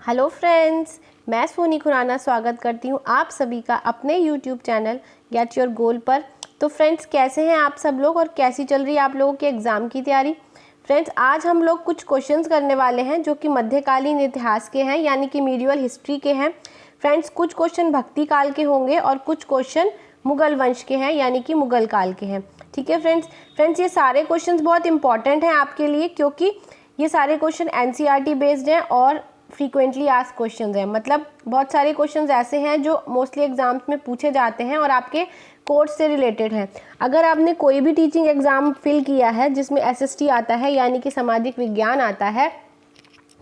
Hello friends, मैं सोनी खुराना स्वागत करती हूँ आप सभी का अपने YouTube channel get your goal पर। तो फ्रेंड्स, कैसे हैं आप सब लोग और कैसी चल रही है आप लोगों के एग्ज़ाम की तैयारी। फ्रेंड्स, आज हम लोग कुछ क्वेश्चंस करने वाले हैं जो कि मध्यकालीन इतिहास के हैं, यानी कि मीडिवल हिस्ट्री के हैं। फ्रेंड्स, कुछ क्वेश्चन भक्ति काल के होंगे और कुछ क्वेश्चन मुगल वंश के हैं, यानी कि मुगल काल के हैं। ठीक है फ्रेंड्स, ये सारे क्वेश्चंस बहुत इंपॉर्टेंट हैं आपके लिए, क्योंकि ये सारे क्वेश्चन एनसीईआरटी बेस्ड हैं और फ्रीक्वेंटली आस्क्ड क्वेश्चंस हैं। मतलब बहुत सारे क्वेश्चंस ऐसे हैं जो मोस्टली एग्जाम्स में पूछे जाते हैं और आपके कोर्स से रिलेटेड हैं। अगर आपने कोई भी टीचिंग एग्ज़ाम फिल किया है जिसमें एसएसटी आता है, यानी कि सामाजिक विज्ञान आता है,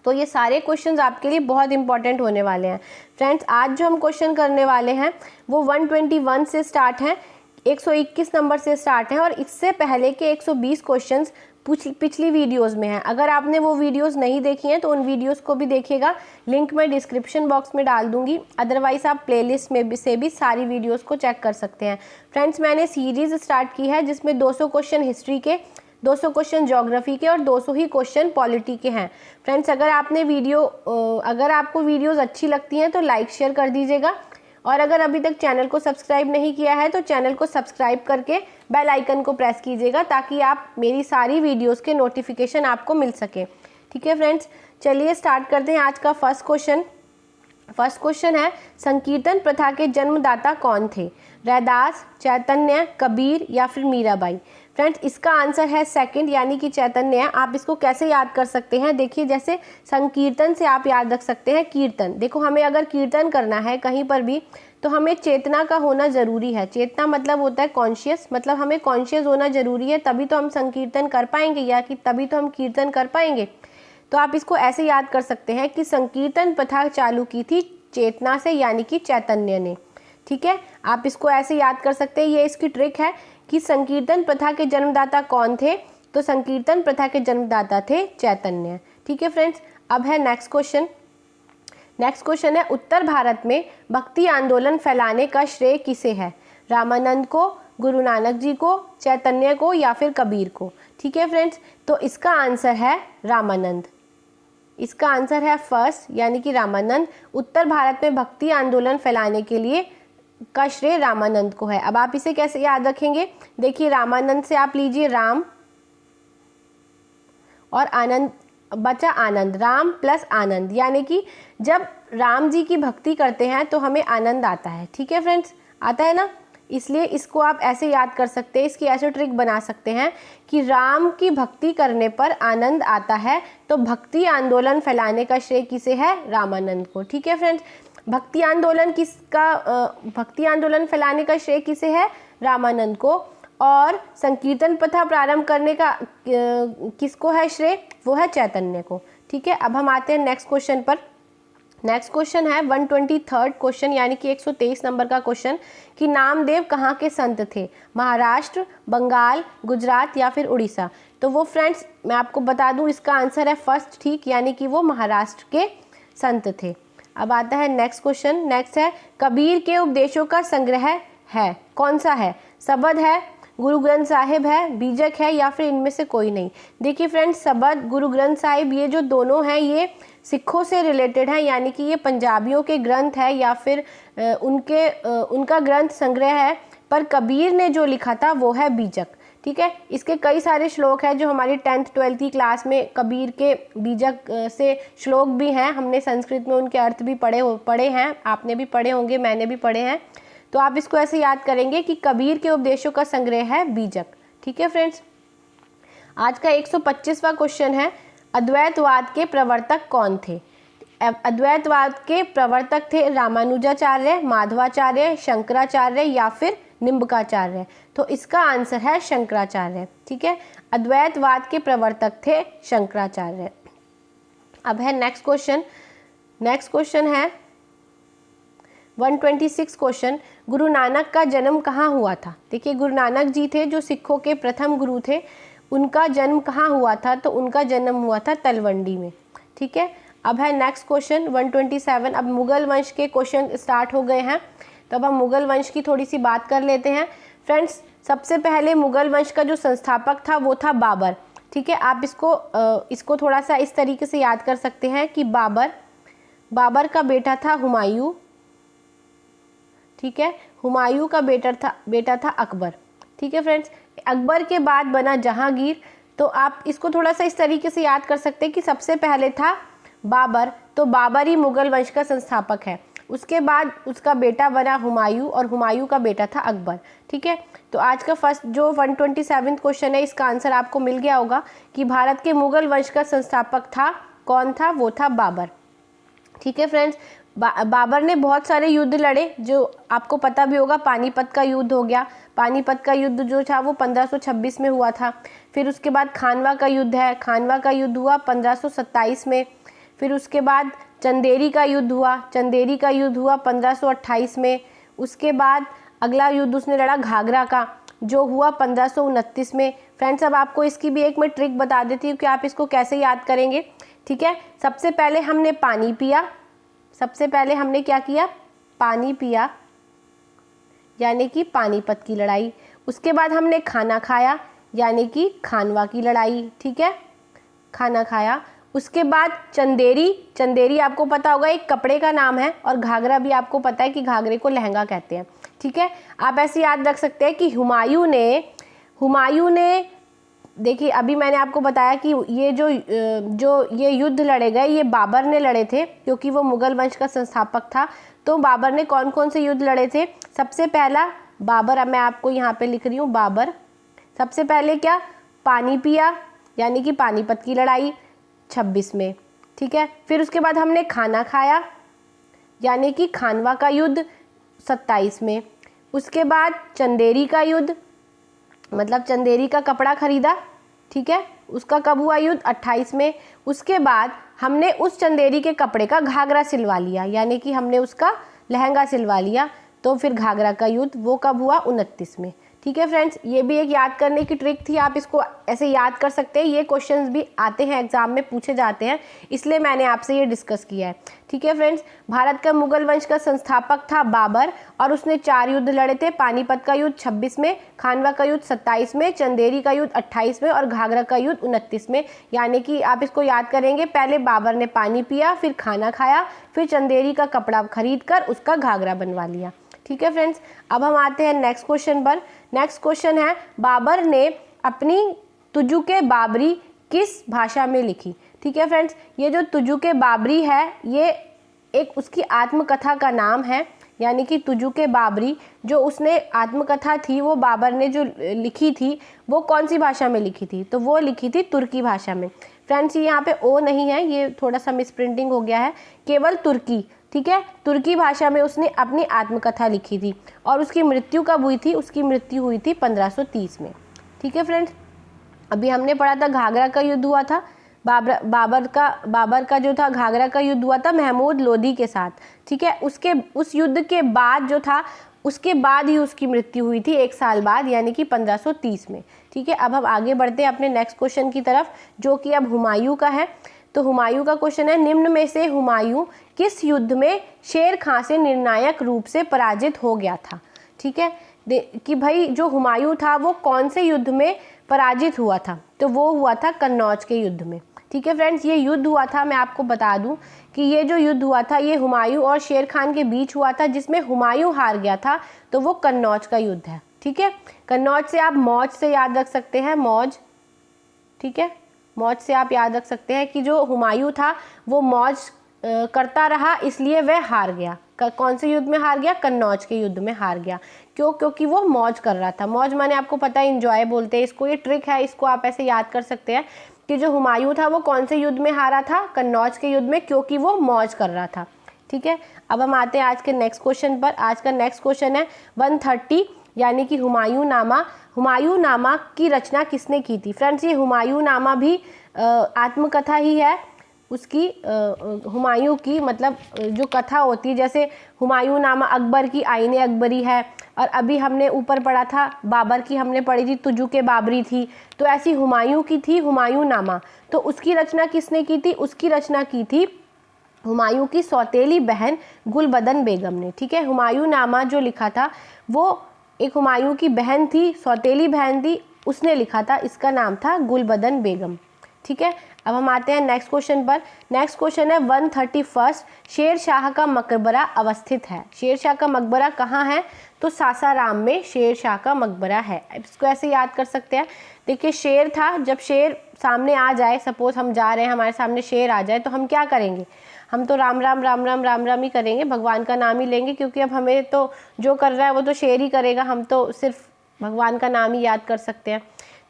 तो ये सारे क्वेश्चंस आपके लिए बहुत इंपॉर्टेंट होने वाले हैं। फ्रेंड्स, आज जो हम क्वेश्चन करने वाले हैं वो 121 से स्टार्ट हैं, 121 नंबर से स्टार्ट हैं और इससे पहले के 120 क्वेश्चंस पिछली वीडियोस में हैं। अगर आपने वो वीडियोस नहीं देखी हैं तो उन वीडियोस को भी देखिएगा, लिंक मैं डिस्क्रिप्शन बॉक्स में डाल दूंगी। अदरवाइज़ आप प्लेलिस्ट में से भी सारी वीडियोस को चेक कर सकते हैं। फ्रेंड्स, मैंने सीरीज़ स्टार्ट की है जिसमें 200 क्वेश्चन हिस्ट्री के, 200 क्वेश्चन ज्योग्राफी के और 200 ही क्वेश्चन पॉलिटी के हैं। फ्रेंड्स, अगर आपको वीडियोस अच्छी लगती हैं तो लाइक शेयर कर दीजिएगा, और अगर अभी तक चैनल को सब्सक्राइब नहीं किया है तो चैनल को सब्सक्राइब करके बेल आइकन को प्रेस कीजिएगा, ताकि आप मेरी सारी वीडियोस के नोटिफिकेशन आपको मिल सके। ठीक है फ्रेंड्स, चलिए स्टार्ट करते हैं आज का फर्स्ट क्वेश्चन है, संकीर्तन प्रथा के जन्मदाता कौन थे? रैदास, चैतन्य, कबीर या फिर मीराबाई? फ्रेंड्स, इसका आंसर है सेकंड, यानी कि चैतन्य। आप इसको कैसे याद कर सकते हैं? देखिए, जैसे संकीर्तन से आप याद रख सकते हैं कीर्तन। देखो, हमें अगर कीर्तन करना है कहीं पर भी तो हमें चेतना का होना ज़रूरी है। चेतना मतलब होता है कॉन्शियस, मतलब हमें कॉन्शियस होना ज़रूरी है, तभी तो हम संकीर्तन कर पाएंगे, या कि तभी तो हम कीर्तन कर पाएंगे। तो आप इसको ऐसे याद कर सकते हैं कि संकीर्तन प्रथा चालू की थी चेतना से, यानी कि चैतन्य ने। ठीक है, आप इसको ऐसे याद कर सकते हैं। ये इसकी ट्रिक है कि संकीर्तन प्रथा के जन्मदाता कौन थे, तो संकीर्तन प्रथा के जन्मदाता थे चैतन्य। ठीक है फ्रेंड्स, अब है नेक्स्ट क्वेश्चन है, उत्तर भारत में भक्ति आंदोलन फैलाने का श्रेय किसे है? रामानंद को, गुरु नानक जी को, चैतन्य को या फिर कबीर को? ठीक है फ्रेंड्स, तो इसका आंसर है रामानंद। इसका आंसर है फर्स्ट, यानी कि रामानंद। उत्तर भारत में भक्ति आंदोलन फैलाने के लिए का श्रेय रामानंद को है। अब आप इसे कैसे याद रखेंगे? देखिए, रामानंद से आप लीजिए राम और आनंद, बचा आनंद, राम प्लस आनंद, यानी कि जब राम जी की भक्ति करते हैं तो हमें आनंद आता है। ठीक है फ्रेंड्स, आता है ना? इसलिए इसको आप ऐसे याद कर सकते हैं, इसकी ऐसे ट्रिक बना सकते हैं कि राम की भक्ति करने पर आनंद आता है, तो भक्ति आंदोलन फैलाने का श्रेय किसे है? रामानंद को। ठीक है फ्रेंड्स, भक्ति आंदोलन फैलाने का श्रेय किसे है? रामानंद को। और संकीर्तन प्रथा प्रारंभ करने का किसको है श्रेय? वो है चैतन्य को। ठीक है, अब हम आते हैं नेक्स्ट क्वेश्चन पर। नेक्स्ट क्वेश्चन है 123rd क्वेश्चन, यानी कि 123 नंबर का क्वेश्चन, कि नामदेव कहाँ के संत थे? महाराष्ट्र, बंगाल, गुजरात या फिर उड़ीसा? तो वो फ्रेंड्स, मैं आपको बता दूं, इसका आंसर है फर्स्ट, ठीक, यानी कि वो महाराष्ट्र के संत थे। अब आता है नेक्स्ट क्वेश्चन। नेक्स्ट है, कबीर के उपदेशों का संग्रह है, कौन सा है? सबद है, गुरु ग्रंथ साहिब है, बीजक है या फिर इनमें से कोई नहीं? देखिए फ्रेंड्स, सबद, गुरु ग्रंथ साहिब, ये जो दोनों हैं ये सिखों से रिलेटेड है, यानी कि ये पंजाबियों के ग्रंथ है या फिर उनका ग्रंथ संग्रह है। पर कबीर ने जो लिखा था वो है बीजक। ठीक है, इसके कई सारे श्लोक हैं जो हमारी 10th 12th की क्लास में कबीर के बीजक से श्लोक भी हैं। हमने संस्कृत में उनके अर्थ भी पढ़े हैं, आपने भी पढ़े होंगे, मैंने भी पढ़े हैं। तो आप इसको ऐसे याद करेंगे कि कबीर के उपदेशों का संग्रह है बीजक। ठीक है फ्रेंड्स, आज का 125वां क्वेश्चन है, अद्वैतवाद के प्रवर्तक कौन थे? अद्वैतवाद के प्रवर्तक थे रामानुजाचार्य, माधवाचार्य, शंकराचार्य या फिर निम्बकाचार्य? तो इसका आंसर है शंकराचार्य। ठीक है, अद्वैतवाद के प्रवर्तक थे शंकराचार्य। अब है नेक्स्ट क्वेश्चन है 126 क्वेश्चन, गुरु नानक का जन्म कहाँ हुआ था? देखिए, गुरु नानक जी थे जो सिखों के प्रथम गुरु थे, उनका जन्म कहाँ हुआ था? तो उनका जन्म हुआ था तलवंडी में। ठीक है, अब है नेक्स्ट क्वेश्चन 127। अब मुगल वंश के क्वेश्चन स्टार्ट हो गए हैं, तो अब हम मुगल वंश की थोड़ी सी बात कर लेते हैं। फ्रेंड्स, सबसे पहले मुगल वंश का जो संस्थापक था वो था बाबर। ठीक है, आप इसको थोड़ा सा इस तरीके से याद कर सकते हैं कि बाबर का बेटा था हुमायूं, ठीक है, हुमायूं का बेटा था अकबर, ठीक है फ्रेंड्स। अकबर के बाद बना जहांगीर, तो आप इसको थोड़ा सा इस तरीके से याद कर सकते हैं कि सबसे पहले था बाबर, तो बाबर ही मुगल वंश का संस्थापक है। उसके बाद उसका बेटा बना हुमायूं और हुमायूं का बेटा था अकबर, ठीक है। तो आज का फर्स्ट जो 127वां क्वेश्चन है, इसका आंसर आपको मिल गया होगा कि भारत के मुगल वंश का संस्थापक था, कौन था, वो था बाबर, ठीक है फ्रेंड्स। बाबर ने बहुत सारे युद्ध लड़े, जो आपको पता भी होगा। पानीपत का युद्ध हो गया, पानीपत का युद्ध जो था वो 1526 में हुआ था। फिर उसके बाद खानवा का युद्ध है, खानवा का युद्ध हुआ 1527 में। फिर उसके बाद चंदेरी का युद्ध हुआ, चंदेरी का युद्ध हुआ 1528 में। उसके बाद अगला युद्ध उसने लड़ा घाघरा का, जो हुआ 1529 में। फ्रेंड्स, अब आपको इसकी भी एक मैं ट्रिक बता देती हूँ कि आप इसको कैसे याद करेंगे, ठीक है। सबसे पहले हमने पानी पिया, सबसे पहले हमने क्या किया, पानी पिया, यानी कि पानीपत की लड़ाई। उसके बाद हमने खाना खाया, यानी कि खानवा की लड़ाई, ठीक है, खाना खाया। उसके बाद चंदेरी, चंदेरी आपको पता होगा एक कपड़े का नाम है, और घाघरा भी आपको पता है कि घाघरे को लहंगा कहते हैं, ठीक है। आप ऐसे याद रख सकते हैं कि हुमायूं ने देखिए, अभी मैंने आपको बताया कि ये जो ये युद्ध लड़े गए, ये बाबर ने लड़े थे, क्योंकि वो मुगल वंश का संस्थापक था। तो बाबर ने कौन कौन से युद्ध लड़े थे? सबसे पहला बाबर, अब मैं आपको यहाँ पे लिख रही हूँ, बाबर सबसे पहले क्या, पानी पिया, यानी कि पानीपत की लड़ाई 26 में, ठीक है। फिर उसके बाद हमने खाना खाया, यानी कि खानवा का युद्ध 27 में। उसके बाद चंदेरी का युद्ध, मतलब चंदेरी का कपड़ा खरीदा, ठीक है, उसका कब हुआ युद्ध? 28 में। उसके बाद हमने उस चंदेरी के कपड़े का घाघरा सिलवा लिया, यानी कि हमने उसका लहंगा सिलवा लिया, तो फिर घाघरा का युद्ध वो कब हुआ? 29 में, ठीक है फ्रेंड्स। ये भी एक याद करने की ट्रिक थी, आप इसको ऐसे याद कर सकते हैं। ये क्वेश्चंस भी आते हैं, एग्जाम में पूछे जाते हैं, इसलिए मैंने आपसे ये डिस्कस किया है, ठीक है फ्रेंड्स। भारत का मुगल वंश का संस्थापक था बाबर, और उसने 4 युद्ध लड़े थे। पानीपत का युद्ध 26 में, खानवा का युद्ध 27 में, चंदेरी का युद्ध 28 में और घाघरा का युद्ध 29 में। यानी कि आप इसको याद करेंगे, पहले बाबर ने पानी पिया, फिर खाना खाया, फिर चंदेरी का कपड़ा खरीद कर उसका घाघरा बनवा लिया, ठीक है फ्रेंड्स। अब हम आते हैं नेक्स्ट क्वेश्चन पर। नेक्स्ट क्वेश्चन है, बाबर ने अपनी तुजुके बाबरी किस भाषा में लिखी? ठीक है फ्रेंड्स, ये जो तुजुके बाबरी है, ये एक उसकी आत्मकथा का नाम है, यानी कि तुजुके बाबरी जो उसने आत्मकथा थी, वो बाबर ने जो लिखी थी, वो कौन सी भाषा में लिखी थी? तो वो लिखी थी तुर्की भाषा में। फ्रेंड्स, ये यहाँ पे ओ नहीं है, ये थोड़ा सा मिसप्रिंटिंग हो गया है, केवल तुर्की, ठीक है, तुर्की भाषा में उसने अपनी आत्मकथा लिखी थी। और उसकी मृत्यु कब हुई थी? उसकी मृत्यु हुई थी 1530 में, ठीक है फ्रेंड्स। अभी हमने पढ़ा था घाघरा का युद्ध हुआ था, बाबर का जो था घाघरा का युद्ध हुआ था महमूद लोदी के साथ, ठीक है। उस युद्ध के बाद जो था, उसके बाद ही उसकी मृत्यु हुई थी 1 साल बाद, यानी कि 1530 में, ठीक है। अब हम आगे बढ़ते हैं अपने नेक्स्ट क्वेश्चन की तरफ, जो कि अब हुमायूं का है। तो हुमायूं का क्वेश्चन है, निम्न में से हुमायूं किस युद्ध में शेर खां से निर्णायक रूप से पराजित हो गया था? ठीक है, कि भाई जो हुमायूं था वो कौन से युद्ध में पराजित हुआ था? तो वो हुआ था कन्नौज के युद्ध में, ठीक है फ्रेंड्स। ये युद्ध हुआ था, मैं आपको बता दूं कि ये जो युद्ध हुआ था, ये हुमायूं और शेर खान के बीच हुआ था, जिसमें हुमायूं हार गया था, तो वो कन्नौज का युद्ध है, ठीक है। कन्नौज से आप मौज से याद रख सकते हैं, मौज, ठीक है, मौज से आप याद रख सकते हैं कि जो हुमायूं था वो मौज करता रहा, इसलिए वह हार गया। कौन से युद्ध में हार गया? कन्नौज के युद्ध में हार गया। क्यों? क्योंकि वो मौज कर रहा था। मौज माने आपको पता है एंजॉय बोलते हैं इसको, ये ट्रिक है, इसको आप ऐसे याद कर सकते हैं कि जो हुमायूं था वो कौन से युद्ध में हारा था? कन्नौज के युद्ध में, क्योंकि वो मौज कर रहा था, ठीक है। अब हम आते हैं आज के नेक्स्ट क्वेश्चन पर। आज का नेक्स्ट क्वेश्चन है 130, यानी कि हुमायूं नामा। हुमायूं नामा की रचना किसने की थी? फ्रेंड्स, ये हुमायूं नामा भी आत्मकथा ही है उसकी, हुमायूं की, मतलब जो कथा होती है, जैसे हुमायूं नामा अकबर की आईने अकबरी है, और अभी हमने ऊपर पढ़ा था बाबर की, हमने पढ़ी थी तुजुके बाबरी थी, तो ऐसी हुमायूं की थी हुमायूं नामा। तो उसकी रचना किसने की थी? उसकी रचना की थी हुमायूं की सौतेली बहन गुलबदन बेगम ने, ठीक है। हुमायूं नामा जो लिखा था वो एक हुमायूं की बहन थी, सौतेली बहन थी, उसने लिखा था, इसका नाम था गुलबदन बेगम, ठीक है। अब हम आते हैं नेक्स्ट क्वेश्चन पर। नेक्स्ट क्वेश्चन है 131 शेर शाह का मकबरा अवस्थित है। शेर शाह का मकबरा कहाँ है? तो सासाराम में शेर शाह का मकबरा है। इसको ऐसे याद कर सकते हैं। देखिए शेर था, जब शेर सामने आ जाए, सपोज हम जा रहे हैं, हमारे सामने शेर आ जाए, तो हम क्या करेंगे? हम तो राम राम राम राम राम राम ही करेंगे, भगवान का नाम ही लेंगे, क्योंकि अब हमें तो जो कर रहा है वो तो शेर ही करेगा, हम तो सिर्फ भगवान का नाम ही याद कर सकते हैं।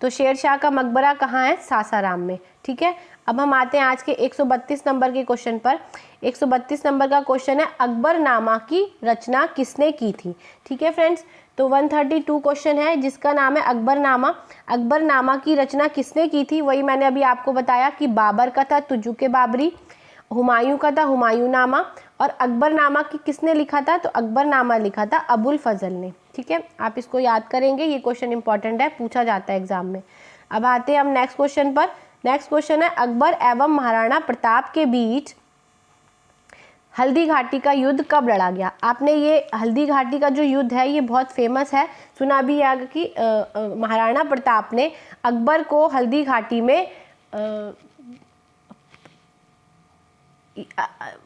तो शेर शाह का मकबरा कहाँ है? सासाराम में, ठीक है। अब हम आते हैं आज के 132 नंबर के क्वेश्चन पर। 132 नंबर का क्वेश्चन है अकबरनामा की रचना किसने की थी? ठीक है फ्रेंड्स, तो 132 क्वेश्चन है जिसका नाम है अकबरनामा। अकबरनामा की रचना किसने की थी? वही मैंने अभी आपको बताया कि बाबर का था तुजुक बाबरी, हुमायूं का था हुमायूंनामा, और अकबरनामा की किसने लिखा था? तो अकबरनामा लिखा था अबुल फजल ने, ठीक है। आप इसको याद करेंगे, ये क्वेश्चन इंपॉर्टेंट है, पूछा जाता है एग्जाम में। अब आते हैं हम नेक्स्ट क्वेश्चन पर। नेक्स्ट क्वेश्चन है अकबर एवं महाराणा प्रताप के बीच हल्दी घाटी का युद्ध कब लड़ा गया? आपने ये हल्दी घाटी का जो युद्ध है ये बहुत फेमस है, सुना भी है कि महाराणा प्रताप ने अकबर को हल्दी घाटी में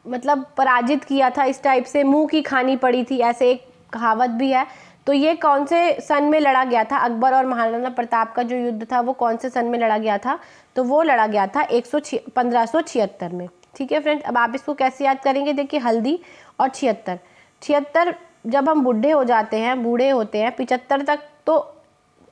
मतलब पराजित किया था, इस टाइप से मुंह की खानी पड़ी थी, ऐसे एक कहावत भी है। तो ये कौन से सन में लड़ा गया था? अकबर और महाराणा प्रताप का जो युद्ध था वो कौन से सन में लड़ा गया था? तो वो लड़ा गया था 1576 में, ठीक है फ्रेंड्स। अब आप इसको कैसे याद करेंगे? देखिए हल्दी और 76 जब हम बूढ़े हो जाते हैं, बूढ़े होते हैं, 75 तक तो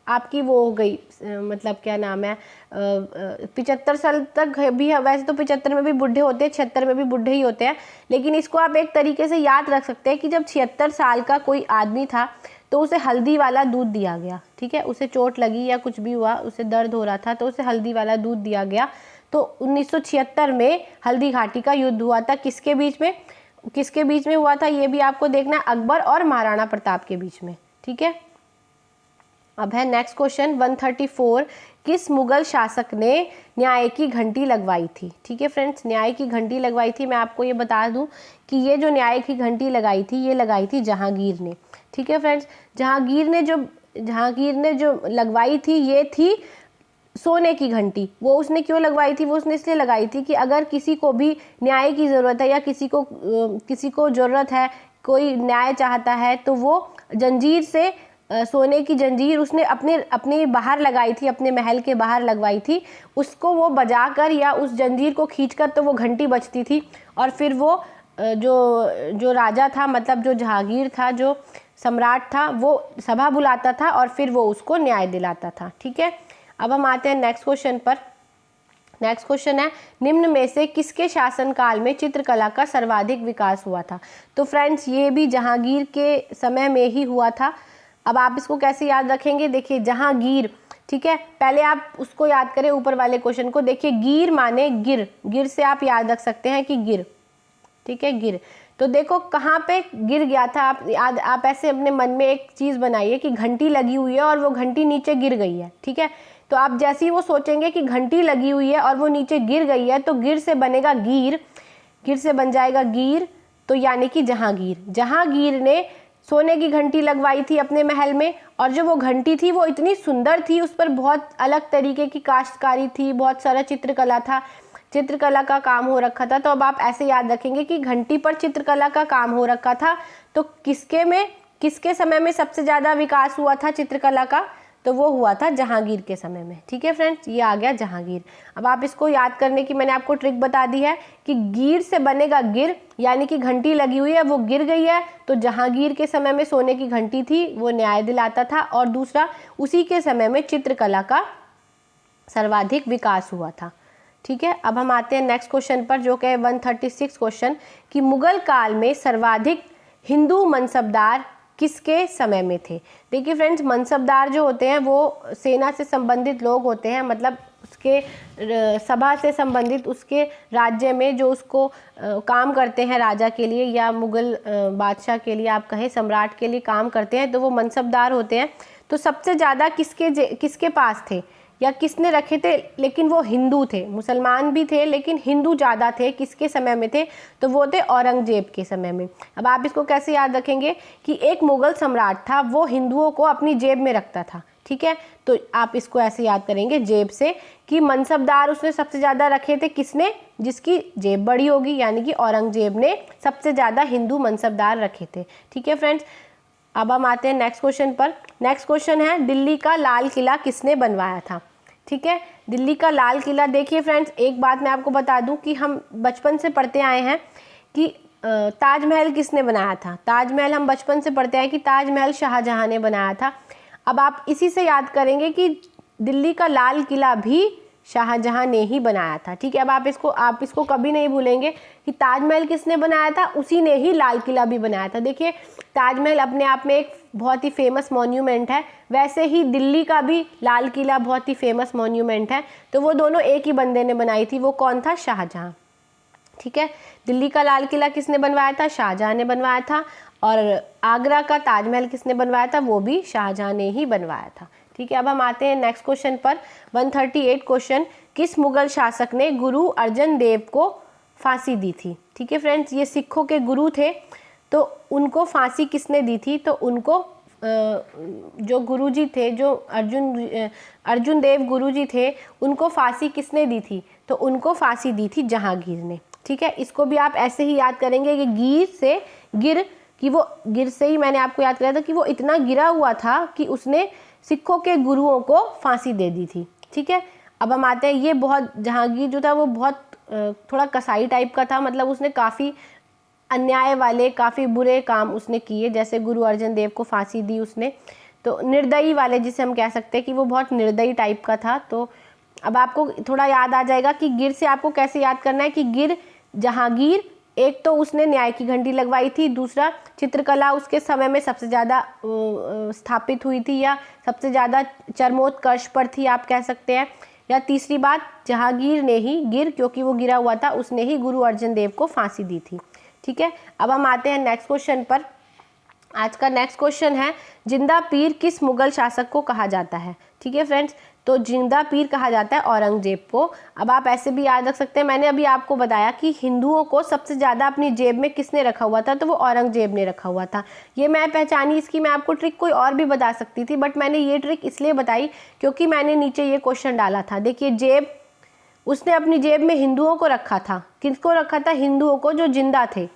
आपकी वो हो गई, मतलब क्या नाम है, 75 साल तक भी है। वैसे तो 75 में भी बूढ़े होते हैं, 76 में भी बूढ़े ही होते हैं, लेकिन इसको आप एक तरीके से याद रख सकते हैं कि जब 76 साल का कोई आदमी था तो उसे हल्दी वाला दूध दिया गया, ठीक है। उसे चोट लगी या कुछ भी हुआ, उसे दर्द हो रहा था, तो उसे हल्दी वाला दूध दिया गया। तो 1976 में हल्दी घाटी का युद्ध हुआ था। किसके बीच में? किसके बीच में हुआ था ये भी आपको देखना है, अकबर और महाराणा प्रताप के बीच में, ठीक है। अब है नेक्स्ट क्वेश्चन 134 किस मुगल शासक ने न्याय की घंटी लगवाई थी? ठीक है फ्रेंड्स, न्याय की घंटी लगवाई थी, मैं आपको ये बता दूं कि ये जो न्याय की घंटी लगाई थी ये लगाई थी जहांगीर ने, ठीक है फ्रेंड्स। जहांगीर ने जो लगवाई थी ये थी सोने की घंटी। वो उसने क्यों लगवाई थी? वो उसने इसलिए लगाई थी कि अगर किसी को भी न्याय की ज़रूरत है या किसी को ज़रूरत है, कोई न्याय चाहता है, तो वो जंजीर से सोने की जंजीर उसने अपने बाहर लगाई थी, अपने महल के बाहर लगवाई थी। उसको वो बजाकर या उस जंजीर को खींचकर तो वो घंटी बजती थी, और फिर वो जो राजा था, मतलब जो जहांगीर था, जो सम्राट था, वो सभा बुलाता था और फिर वो उसको न्याय दिलाता था, ठीक है। अब हम आते हैं नेक्स्ट क्वेश्चन पर। नेक्स्ट क्वेश्चन है निम्न में से किसके शासनकाल में चित्रकला का सर्वाधिक विकास हुआ था? तो फ्रेंड्स ये भी जहांगीर के समय में ही हुआ था। अब आप इसको कैसे याद रखेंगे? देखिए जहांगीर, ठीक है, पहले आप उसको याद करें ऊपर वाले क्वेश्चन को। देखिए गिर माने गिर, गिर से आप याद रख सकते हैं कि गिर, ठीक है, गिर। तो देखो कहाँ पे गिर गया था, आप ऐसे अपने मन में एक चीज़ बनाइए कि घंटी लगी हुई है और वो घंटी नीचे गिर गई है, ठीक है। तो आप जैसे ही वो सोचेंगे कि घंटी लगी हुई है और वो नीचे गिर गई है, तो गिर से बनेगा गिर, गिर से बन जाएगा गिर, तो यानी कि जहांगीर। जहांगीर ने सोने की घंटी लगवाई थी अपने महल में, और जो वो घंटी थी वो इतनी सुंदर थी, उस पर बहुत अलग तरीके की काश्तकारी थी, बहुत सारा चित्रकला था, चित्रकला का काम हो रखा था। तो अब आप ऐसे याद रखेंगे कि घंटी पर चित्रकला का काम हो रखा था। तो किसके समय में सबसे ज़्यादा विकास हुआ था चित्रकला का? तो वो हुआ था जहांगीर के समय में, ठीक है फ्रेंड्स, ये आ गया जहांगीर। अब आप इसको याद करने की मैंने आपको ट्रिक बता दी है कि गिर से बनेगा गिर, यानी कि घंटी लगी हुई है वो गिर गई है, तो जहांगीर के समय में सोने की घंटी थी, वो न्याय दिलाता था, और दूसरा उसी के समय में चित्रकला का सर्वाधिक विकास हुआ था, ठीक है। अब हम आते हैं नेक्स्ट क्वेश्चन पर, जो कि है 136 क्वेश्चन कि मुगल काल में सर्वाधिक हिंदू मनसबदार किसके समय में थे? देखिए फ्रेंड्स, मनसबदार जो होते हैं वो सेना से संबंधित लोग होते हैं, मतलब उसके सभा से संबंधित, उसके राज्य में जो उसको काम करते हैं राजा के लिए या मुगल बादशाह के लिए, आप कहें सम्राट के लिए काम करते हैं, तो वो मनसबदार होते हैं। तो सबसे ज़्यादा किसके पास थे या किसने रखे थे? लेकिन वो हिंदू थे, मुसलमान भी थे लेकिन हिंदू ज़्यादा थे। किसके समय में थे? तो वो थे औरंगजेब के समय में। अब आप इसको कैसे याद रखेंगे कि एक मुगल सम्राट था, वो हिंदुओं को अपनी जेब में रखता था, ठीक है, तो आप इसको ऐसे याद करेंगे जेब से कि मनसबदार उसने सबसे ज़्यादा रखे थे, किसने, जिसकी जेब बड़ी होगी, यानी कि औरंगजेब ने सबसे ज़्यादा हिंदू मनसबदार रखे थे। ठीक है फ्रेंड्स, अब हम आते हैं नेक्स्ट क्वेश्चन पर। नेक्स्ट क्वेश्चन है दिल्ली का लाल किला किसने बनवाया था। ठीक है, दिल्ली का लाल किला, देखिए फ्रेंड्स एक बात मैं आपको बता दूं कि हम बचपन से पढ़ते आए हैं कि ताजमहल किसने बनाया था। ताजमहल हम बचपन से पढ़ते आए कि ताजमहल शाहजहां ने बनाया था। अब आप इसी से याद करेंगे कि दिल्ली का लाल किला भी शाहजहां ने ही बनाया था। ठीक है, अब आप इसको कभी नहीं भूलेंगे कि ताजमहल किसने बनाया था, उसी ने ही लाल किला भी बनाया था। देखिए ताजमहल अपने आप में एक बहुत ही फेमस मॉन्यूमेंट है, वैसे ही दिल्ली का भी लाल किला बहुत ही फेमस मॉन्यूमेंट है। तो वो दोनों एक ही बंदे ने बनाई थी, वो कौन था, शाहजहां। ठीक है, दिल्ली का लाल किला किसने बनवाया था, शाहजहां ने बनवाया था। और आगरा का ताजमहल किसने बनवाया था, वो भी शाहजहां ने ही बनवाया था। ठीक है, अब हम आते हैं नेक्स्ट क्वेश्चन पर। 138 क्वेश्चन, किस मुगल शासक ने गुरु अर्जन देव को फांसी दी थी। ठीक है फ्रेंड्स, ये सिखों के गुरु थे, तो उनको फांसी किसने दी थी, तो उनको जो गुरुजी थे, जो अर्जुन देव गुरुजी थे, उनको फांसी किसने दी थी, तो उनको फांसी दी थी जहांगीर ने। ठीक है, इसको भी आप ऐसे ही याद करेंगे कि गिर से ही मैंने आपको याद कराया था कि वो इतना गिरा हुआ था कि उसने सिखों के गुरुओं को फांसी दे दी थी। ठीक है, अब हम आते हैं, ये बहुत, जहांगीर जो था वो बहुत थोड़ा कसाई टाइप का था, मतलब उसने काफ़ी अन्याय वाले, काफ़ी बुरे काम उसने किए, जैसे गुरु अर्जन देव को फांसी दी उसने, तो निर्दयी वाले जिसे हम कह सकते हैं कि वो बहुत निर्दयी टाइप का था। तो अब आपको थोड़ा याद आ जाएगा कि गिर से आपको कैसे याद करना है कि गिर जहांगीर, एक तो उसने न्याय की घंटी लगवाई थी, दूसरा चित्रकला उसके समय में सबसे ज़्यादा स्थापित हुई थी, या सबसे ज़्यादा चरमोत्कर्ष पर थी आप कह सकते हैं, या तीसरी बात जहांगीर ने ही, क्योंकि वो गिरा हुआ था, उसने ही गुरु अर्जन देव को फांसी दी थी। ठीक है, अब हम आते हैं नेक्स्ट क्वेश्चन पर। आज का नेक्स्ट क्वेश्चन है जिंदा पीर किस मुगल शासक को कहा जाता है। ठीक है फ्रेंड्स, तो जिंदा पीर कहा जाता है औरंगजेब को। अब आप ऐसे भी याद रख सकते हैं, मैंने अभी आपको बताया कि हिंदुओं को सबसे ज़्यादा अपनी जेब में किसने रखा हुआ था, तो वो औरंगजेब ने रखा हुआ था। ये मैं पहचानी, इसकी मैं आपको ट्रिक कोई और भी बता सकती थी, बट मैंने ये ट्रिक इसलिए बताई क्योंकि मैंने नीचे ये क्वेश्चन डाला था। देखिए जेब, उसने अपनी जेब में हिंदुओं को रखा था, किसको रखा था, हिंदुओं को जो जिंदा थे।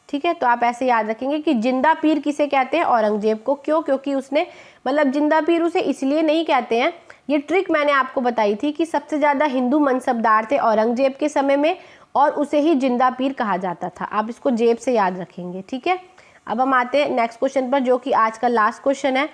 ठीक है, तो आप ऐसे याद रखेंगे कि जिंदा पीर किसे कहते हैं, औरंगजेब को। क्यों, क्योंकि उसने, मतलब जिंदा पीर उसे इसलिए नहीं कहते हैं, ये ट्रिक मैंने आपको बताई थी कि सबसे ज़्यादा हिंदू मनसबदार थे औरंगजेब के समय में, और उसे ही जिंदा पीर कहा जाता था। आप इसको जेब से याद रखेंगे। ठीक है, अब हम आते हैं नेक्स्ट क्वेश्चन पर, जो कि आज का लास्ट क्वेश्चन है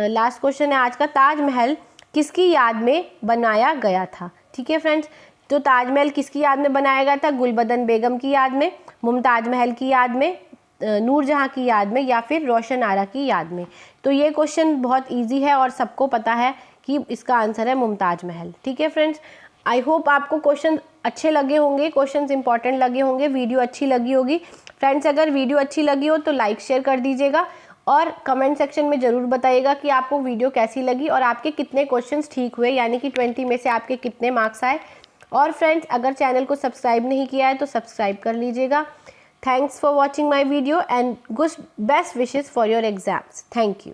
लास्ट क्वेश्चन है आज का, ताजमहल किसकी याद में बनाया गया था। ठीक है फ्रेंड्स, तो ताजमहल किसकी याद में बनाया गया था, गुलबदन बेगम की याद में, मुमताज महल की याद में, नूरजहां की याद में, या फिर रोशन आरा की याद में। तो ये क्वेश्चन बहुत इजी है और सबको पता है कि इसका आंसर है मुमताज महल। ठीक है फ्रेंड्स, आई होप आपको क्वेश्चन अच्छे लगे होंगे, क्वेश्चंस इंपॉर्टेंट लगे होंगे, वीडियो अच्छी लगी होगी। फ्रेंड्स अगर वीडियो अच्छी लगी हो तो लाइक शेयर कर दीजिएगा, और कमेंट सेक्शन में ज़रूर बताइएगा कि आपको वीडियो कैसी लगी और आपके कितने क्वेश्चंस ठीक हुए, यानी कि 20 में से आपके कितने मार्क्स आए। और फ्रेंड्स अगर चैनल को सब्सक्राइब नहीं किया है तो सब्सक्राइब कर लीजिएगा। Thanks for watching my video and good best wishes for your exams. Thank you.